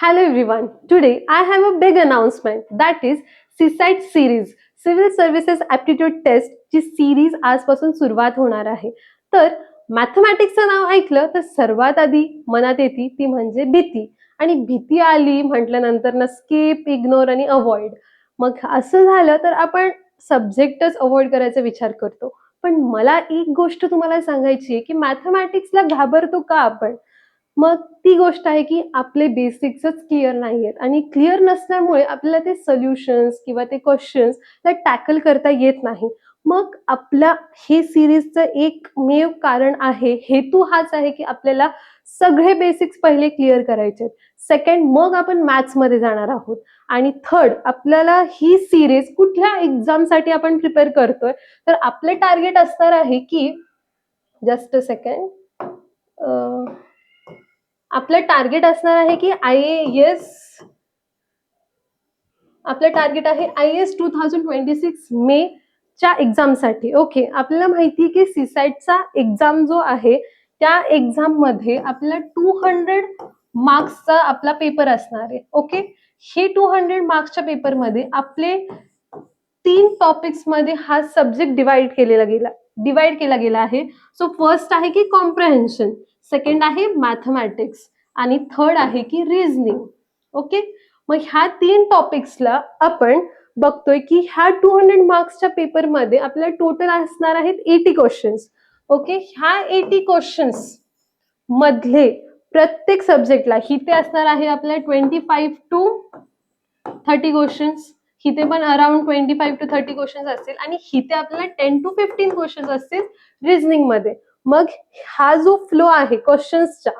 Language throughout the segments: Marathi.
Hello everyone. Today I have a big announcement, that is CSAT series civil services aptitude test ची सीरीज आजपासून सुरुवात होणार आहे. तर मॅथमॅटिक्सचं नाव ऐकलं तर सर्वात आधी मनात येते ती म्हणजे भीती. आणि भीती आली म्हटल्यानंतर ना स्किप, इग्नोर आणि अवॉइड. मग असं झालं तर आपण सब्जेक्टच अवॉइड करायचा विचार करतो. पण मला एक गोष्ट तुम्हाला सांगायची आहे की मॅथमॅटिक्सला घाबरतो का आपण? मग ती गोष्ट आहे की आपले बेसिक्सच क्लिअर नाहीयेत आणि क्लिअर नसल्यामुळे आपल्याला ते सोल्युशन्स किंवा ते क्वेश्चन्स टॅकल करता येत नाही. मग आपल्या हे सीरीजचं एकमेव कारण आहे, हेतू हाच आहे की आपल्याला सगळे बेसिक्स पहिले क्लिअर करायचे. सेकंड, मग आपण मॅथ्समध्ये जाणार आहोत. आणि थर्ड, आपल्याला ही सीरीज कुठल्या एक्झामसाठी आपण प्रिपेअर करतोय, तर आपलं टार्गेट असणार आहे की जस्ट अ सेकंड, आपलं टार्गेट असणार आहे की आपलं टार्गेट आहे IAS 2026 मे च्या एक्झामसाठी. ओके, आपल्याला माहिती आहे की सीसॅटचा एक्झाम जो आहे त्या एक्झाम मध्ये आपल्याला 200 मार्क्सचा आपला पेपर असणार आहे. ओके, हे 200 मार्क्सच्या पेपरमध्ये आपले 3 टॉपिक्स मध्ये हा सब्जेक्ट डिवाइड केला गेला आहे. सो फर्स्ट आहे की कॉम्प्रेहेन्शन, सेकंड आहे मॅथमॅटिक्स आणि थर्ड आहे की रिझनिंग. ओके, मग ह्या 3 टॉपिक्सला आपण बघतोय की ह्या 200 मार्क्सच्या पेपरमध्ये आपल्याला टोटल असणार आहेत 80 क्वेश्चन्स. ओके, ह्या 80 क्वेश्चन्स मधले प्रत्येक सब्जेक्टला इथे असणार आहे आपल्या 25 to 30 क्वेश्चन्स, इथे पण अराउंड 25 to 30 क्वेश्चन्स असतील आणि इथे आपल्याला 10 to 15 क्वेश्चन्स असतील रिझनिंग मध्ये. मग हा जो फ्लो आहे क्वेश्चन्सचा,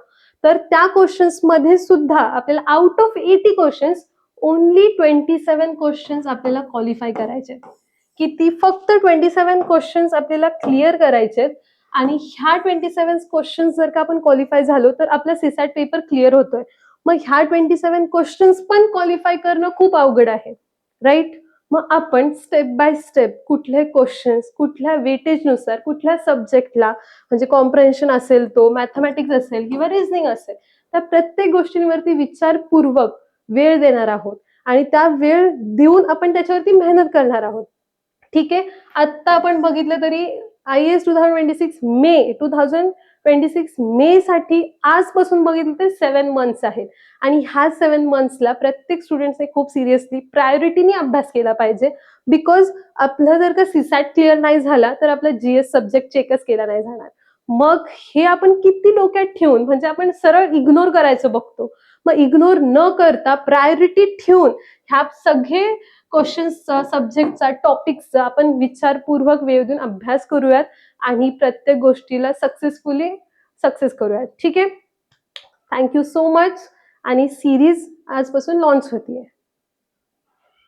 तर त्या क्वेश्चन्स मध्ये सुद्धा आपल्याला out of 80 questions only 27 questions आपल्याला क्वालिफाय करायचे. किती? फक्त 27 क्वेश्चन्स आपल्याला क्लिअर करायचे. आणि ह्या 27 क्वेश्चन्स जर का आपण क्वालिफाय झालो तर आपला सीसॅट पेपर क्लिअर होतोय. मग ह्या 27 क्वेश्चन्स पण क्वालिफाय करणं खूप अवघड आहे, राईट? मग आपण स्टेप बाय स्टेप कुठले क्वेश्चन्स कुठल्या वेटेजनुसार कुठल्या सब्जेक्टला, म्हणजे कॉम्प्रेहेन्शन असेल, तो मॅथमॅटिक्स असेल किंवा रिझनिंग असेल, त्या प्रत्येक गोष्टींवरती विचारपूर्वक वेळ देणार आहोत आणि त्या वेळ देऊन आपण त्याच्यावरती मेहनत करणार आहोत. ठीक आहे, आता आपण बघितलं तरी IAS 2026 मे साठी आजपासून बघितलं तर 7 मंथ्स आहेत. आणि ह्या 7 मंथ्सला प्रत्येक स्टुडंट्सने खूप सिरियसली प्रायोरिटीने अभ्यास केला पाहिजे. बिकॉज आपलं जर का सीसॅट क्लिअर नाही झाला तर आपला GS सब्जेक्ट चेकच केला नाही जाणार. मग हे आपण किती डोक्यात ठेवून, म्हणजे आपण सरळ इग्नोर करायचं बघतो. मग इग्नोर न करता प्रायोरिटी ठेवून ह्या सगळे क्वेश्चन्सचा, सब्जेक्टचा, टॉपिक्सचा आपण विचारपूर्वक वेळ देऊन अभ्यास करूयात आणि प्रत्येक गोष्टीला सक्सेस करूयात. ठीक आहे, थँक्यू सो मच. आणि सिरीज आजपासून लॉन्च होतीये.